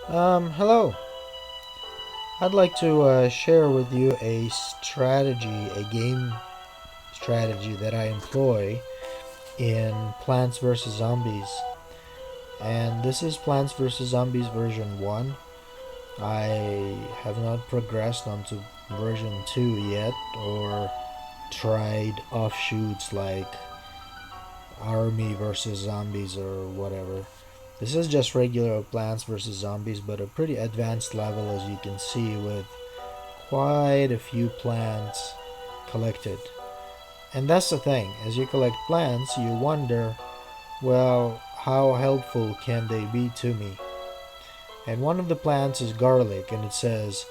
Hello. I'd like to share with you a strategy, a game strategy that I employ in Plants vs. Zombies. And this is Plants vs. Zombies version 1. I have not progressed onto version 2 yet or tried offshoots like Army vs. Zombies or whatever. This is just regular Plants vs. Zombies, but a pretty advanced level as you can see with quite a few plants collected. And that's the thing, as you collect plants, you wonder, well, how helpful can they be to me? And one of the plants is garlic, and it says,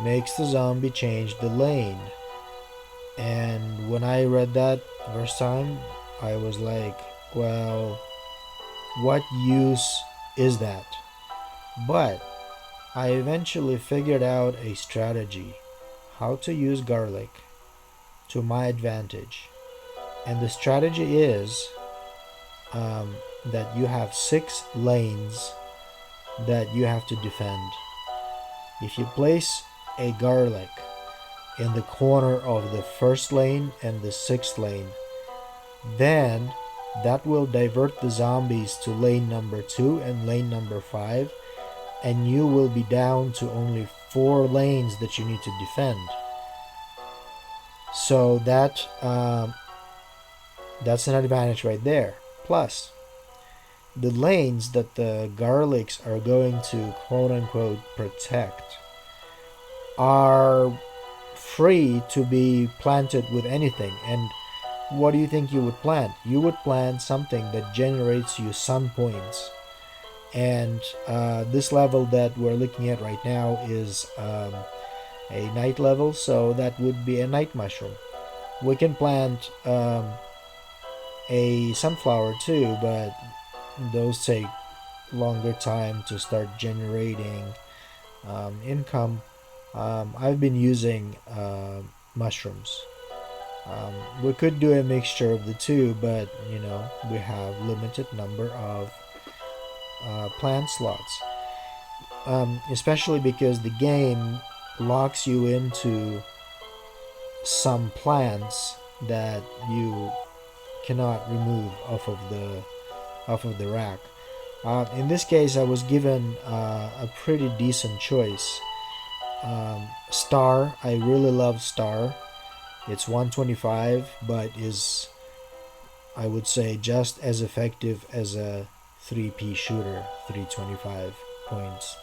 makes the zombie change the lane. And when I read that first time, I was like, well, what use is that? But I eventually figured out a strategy how to use garlic to my advantage. And the strategy is that you have 6 lanes that you have to defend. If you place a garlic in the corner of the first lane and the sixth lane, then that will divert the zombies to lane number 2 and lane number 5, and you will be down to only 4 lanes that you need to defend. So that's an advantage right there. Plus, the lanes that the garlics are going to quote unquote protect are free to be planted with anything. And what do you think you would plant? You would plant something that generates you sun points. And this level that we're looking at right now is a night level, so that would be a night mushroom. We can plant a sunflower too, but those take longer time to start generating income. I've been using mushrooms. We could do a mixture of the two, but we have limited number of plant slots. Especially because the game locks you into some plants that you cannot remove off of the rack. In this case, I was given a pretty decent choice. Star, I really love Star. It's 125, but is, I would say, just as effective as a 3P shooter, 325 points.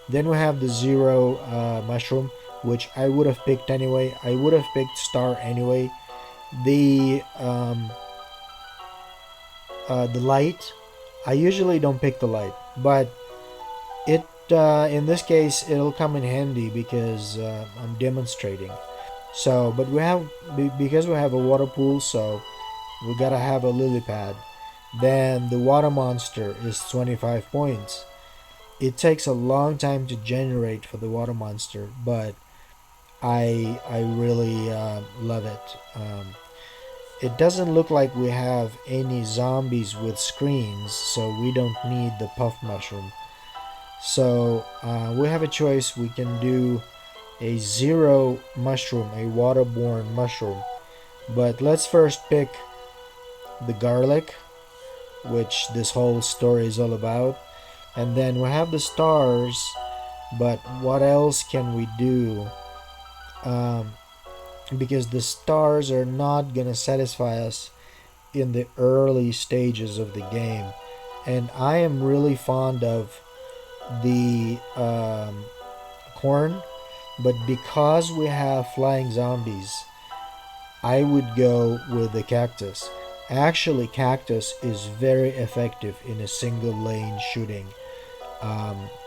Then we have the Zero Mushroom, which I would have picked anyway. I would have picked Star anyway. The light, I usually don't pick the light, but it in this case it'll come in handy because I'm demonstrating. So, but because we have a water pool, so we gotta have a lily pad. Then the water monster is 25 points. It takes a long time to generate for the water monster, but I really love it. It doesn't look like we have any zombies with screens, so we don't need the puff mushroom. So we have a choice. We can do a zero mushroom, a waterborne mushroom. But let's first pick the garlic, which this whole story is all about. And then we have the stars, but what else can we do? Um, because the stars are not gonna satisfy us in the early stages of the game. And I am really fond of the corn, but because we have flying zombies, I would go with the cactus. Actually, cactus is very effective in a single lane shooting.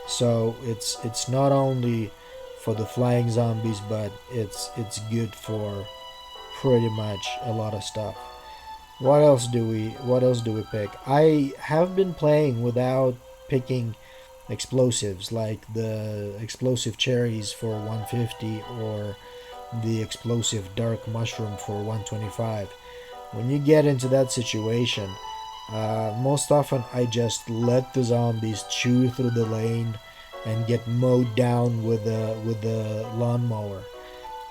So it's not only for the flying zombies, but it's good for pretty much a lot of stuff. What else do we pick? I have been playing without picking explosives like the explosive cherries for 150 or the explosive dark mushroom for 125. When you get into that situation, most often I just let the zombies chew through the lane and get mowed down with the lawnmower,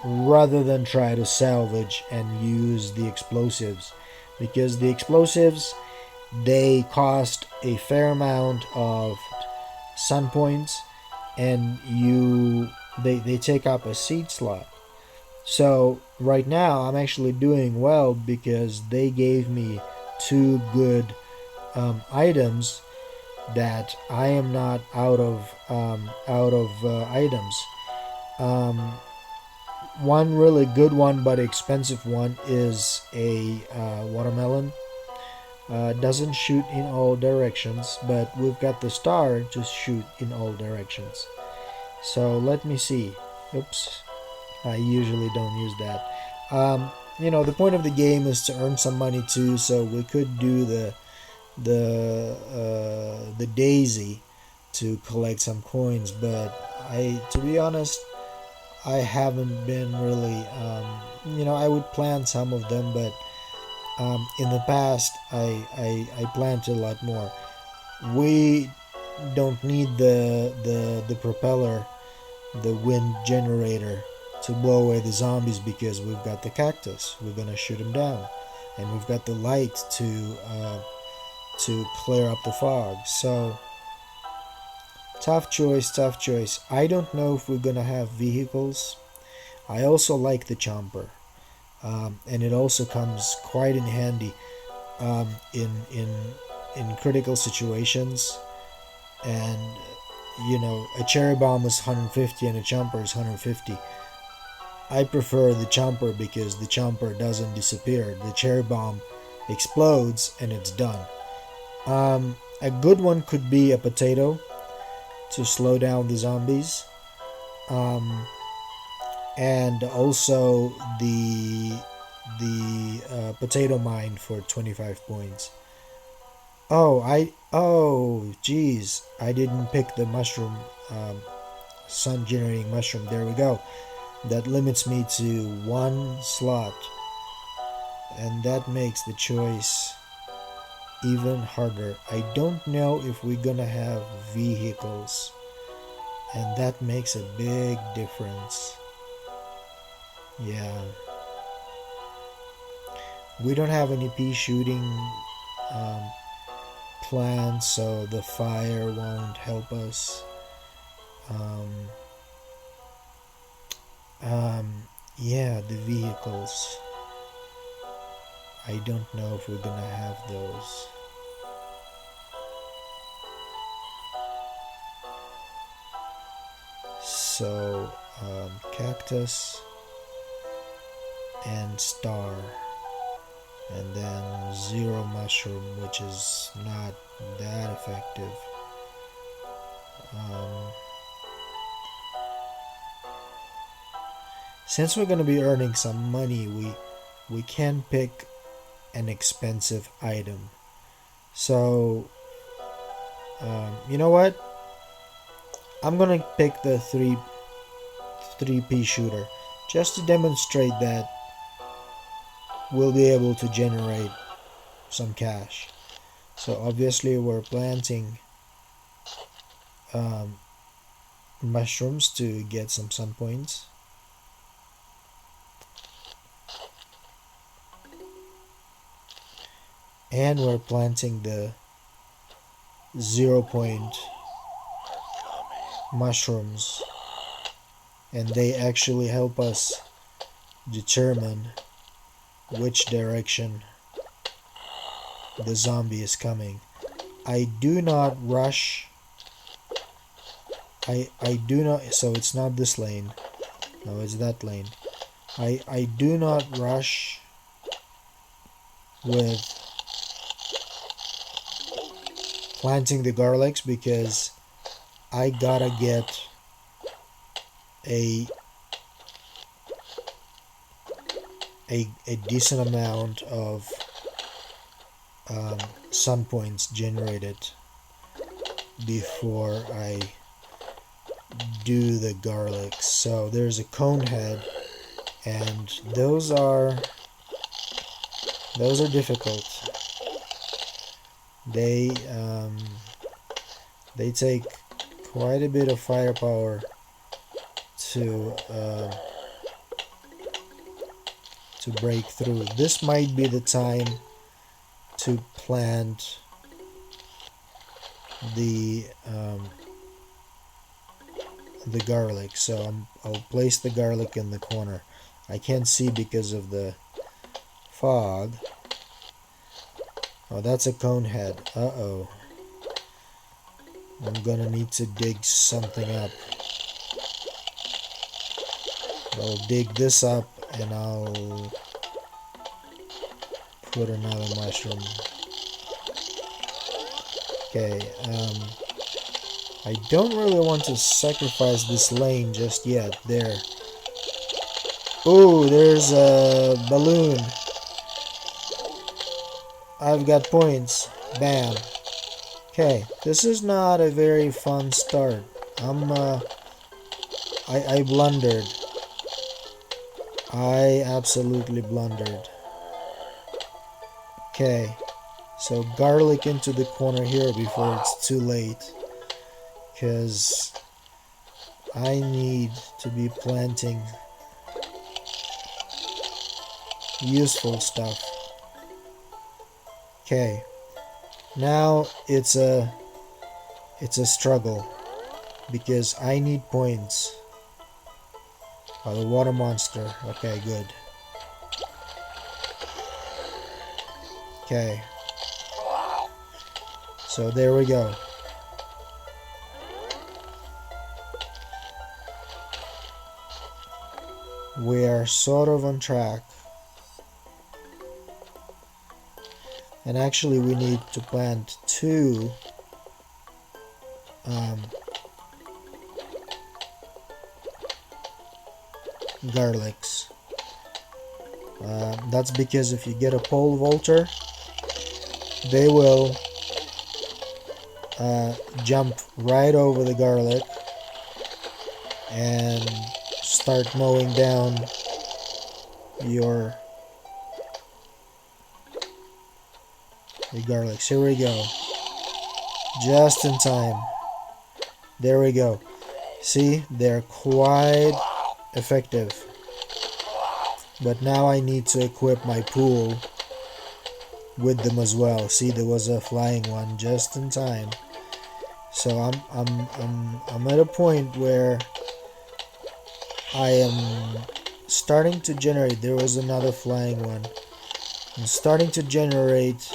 rather than try to salvage and use the explosives, because the explosives, they cost a fair amount of sun points, and they take up a seed slot. So right now I'm actually doing well because they gave me two good items, that I am not out of items. Um, One really good one but expensive one is a watermelon. Doesn't shoot in all directions, but we've got the star to shoot in all directions. So let me see. Oops, I usually don't use that. The point of the game is to earn some money too, so we could do the daisy to collect some coins. But to be honest, I haven't been really. I would plan some of them, but in the past, I planned a lot more. We don't need the propeller, the wind generator, to blow away the zombies, because we've got the cactus. We're gonna shoot them down, and we've got the light to clear up the fog. So tough choice, tough choice. I don't know if we're gonna have vehicles. I also like the chomper, and it also comes quite in handy in critical situations. And a cherry bomb is 150 and a chomper is 150. I prefer the chomper because the chomper doesn't disappear. The cherry bomb explodes and it's done. A good one could be a potato to slow down the zombies, and also the potato mine for 25 points. Geez, I didn't pick the mushroom, sun generating mushroom. There we go. That limits me to one slot, and that makes the choice even harder. I don't know if we're gonna have vehicles, and that makes a big difference. Yeah, we don't have any pea shooting um, plans, so the fire won't help us. Um, yeah, the vehicles. I don't know if we're gonna have those. So, cactus and star, and then zero mushroom, which is not that effective. Um, since we're gonna be earning some money, we can pick an expensive item. So, you know what? I'm gonna pick the three pea shooter, just to demonstrate that we'll be able to generate some cash. So obviously we're planting um, mushrooms to get some sun points. And we're planting the 0 point mushrooms, and they actually help us determine which direction the zombie is coming. I do not rush. I do not, so it's not this lane. No, it's that lane. I do not rush with planting the garlics, because I gotta get a decent amount of sun points generated before I do the garlics. So there's a cone head, and those are difficult. They take quite a bit of firepower to break through. This might be the time to plant the garlic. So I'll place the garlic in the corner. I can't see because of the fog. Oh, that's a cone head. Uh-oh. I'm gonna need to dig something up. I'll dig this up and I'll put another mushroom. Okay, I don't really want to sacrifice this lane just yet. There. Oh, there's a balloon. I've got points. Bam. Okay, this is not a very fun start. I blundered. I absolutely blundered. Okay, so garlic into the corner here before it's too late, because I need to be planting useful stuff. Okay, now it's a struggle because I need points. Oh, the water monster. Okay, good. Okay. So there we go. We are sort of on track. And actually we need to plant 2 garlics. That's because if you get a pole vaulter, they will jump right over the garlic and start mowing down your garlics. Here we go. Just in time. There we go. See, they're quite effective. But now I need to equip my pool with them as well. See, there was a flying one just in time. So I'm at a point where I am starting to generate. There was another flying one. I'm starting to generate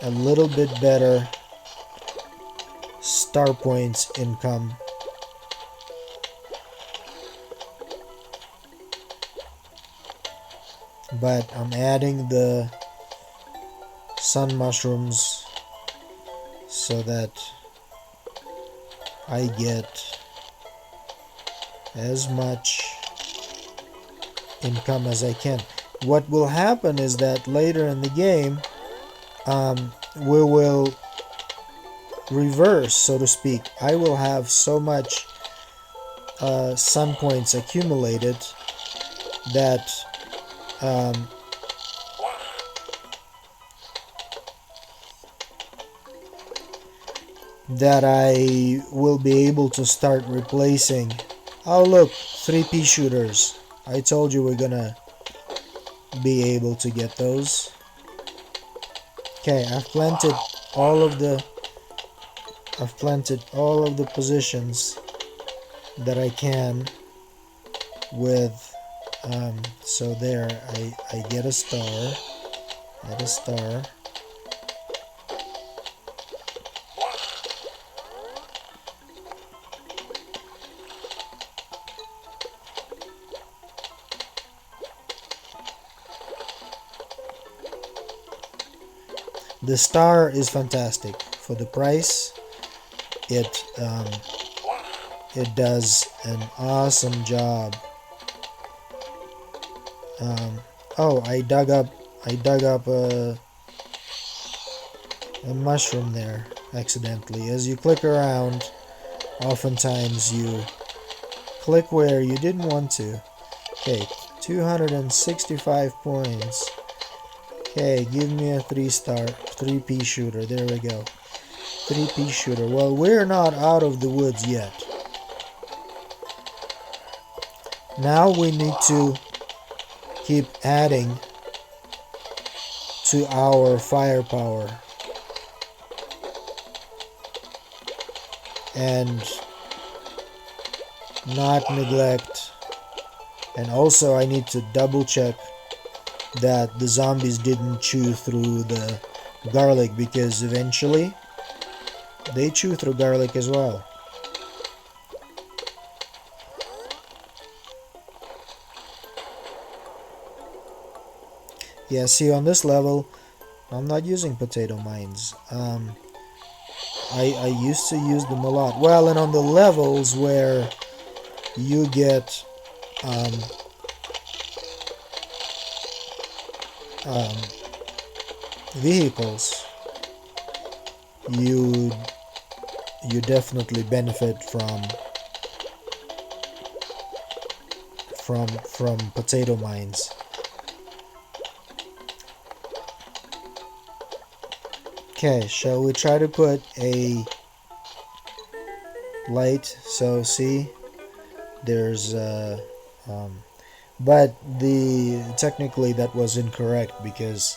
a little bit better star points income. But I'm adding the sun mushrooms so that I get as much income as I can. What will happen is that later in the game, we will reverse, so to speak. I will have so much sun points accumulated that that I will be able to start replacing. Oh look, 3 pea shooters. I told you we're gonna be able to get those. Okay, I've planted all of the positions that I can with so there I get a star. Add a star. The star is fantastic for the price. It does an awesome job. Oh, I dug up a mushroom there accidentally. As you click around, oftentimes you click where you didn't want to. Okay, 265 points. Okay, give me a 3 pea shooter. There we go. 3 pea shooter. Well, we're not out of the woods yet. Now we need to keep adding to our firepower. And not neglect. And also I need to double check that the zombies didn't chew through the garlic, because eventually they chew through garlic as well. Yeah, see, on this level I'm not using potato mines. I used to use them a lot. Well, and on the levels where you get um, vehicles, you definitely benefit from potato mines. Okay, shall we try to put a light? So see, there's but technically that was incorrect, because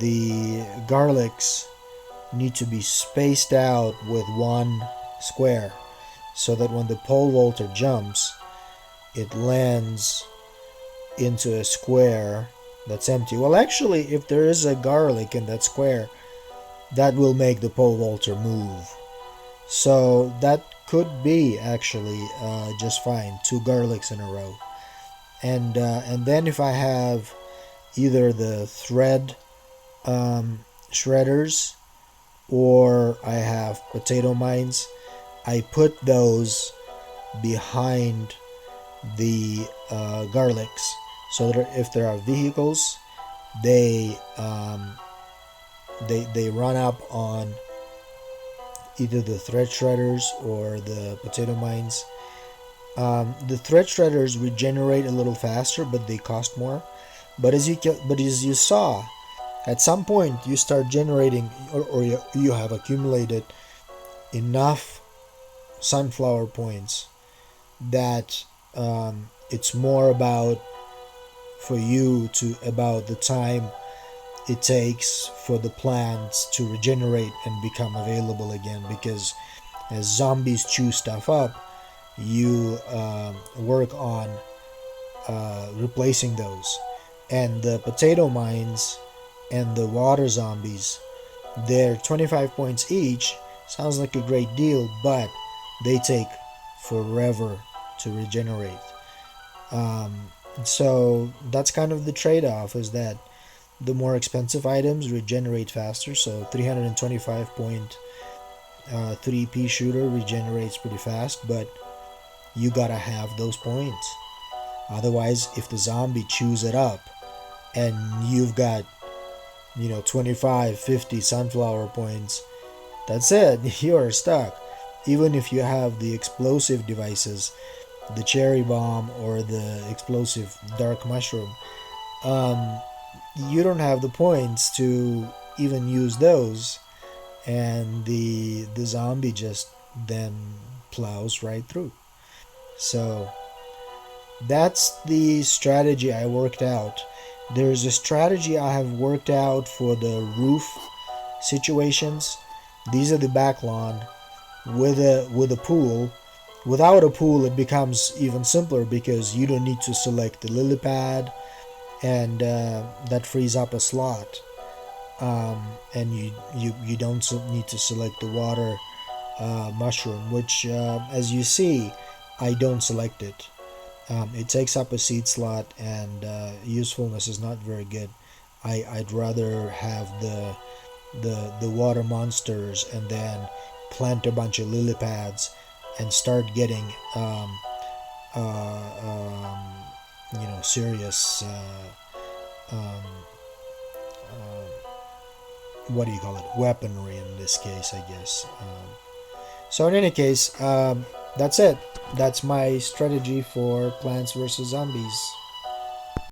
the garlics need to be spaced out with one square, so that when the pole vaulter jumps, it lands into a square that's empty. Well, actually, if there is a garlic in that square, that will make the pole vaulter move. So that could be actually just fine. 2 garlics in a row. And then if I have either the thread shredders, or I have potato mines, I put those behind the garlics, so that if there are vehicles, they run up on either the thread shredders or the potato mines. The thread shredders regenerate a little faster, but they cost more. But as you saw, at some point you start generating, or you have accumulated enough sunflower points that it's more about the time it takes for the plants to regenerate and become available again, because as zombies chew stuff up, you work on replacing those. And the potato mines and the water zombies, they're 25 points each. Sounds like a great deal, but they take forever to regenerate. So that's kind of the trade-off, is that the more expensive items regenerate faster. So 325 point 3p shooter regenerates pretty fast, but you gotta have those points. Otherwise, if the zombie chews it up and you've got 25, 50 sunflower points, that's it. You're stuck. Even if you have the explosive devices, the cherry bomb or the explosive dark mushroom, you don't have the points to even use those, and the zombie just then plows right through. So that's the strategy I worked out. There's a strategy I have worked out for the roof situations. These are the back lawn with a pool. Without a pool, it becomes even simpler, because you don't need to select the lily pad, and that frees up a slot. And you don't need to select the water mushroom, which as you see, I don't select it. It takes up a seed slot, and usefulness is not very good. I'd rather have the water monsters, and then plant a bunch of lily pads and start getting serious what do you call it, weaponry in this case, I guess. So in any case, that's it. That's my strategy for Plants vs Zombies.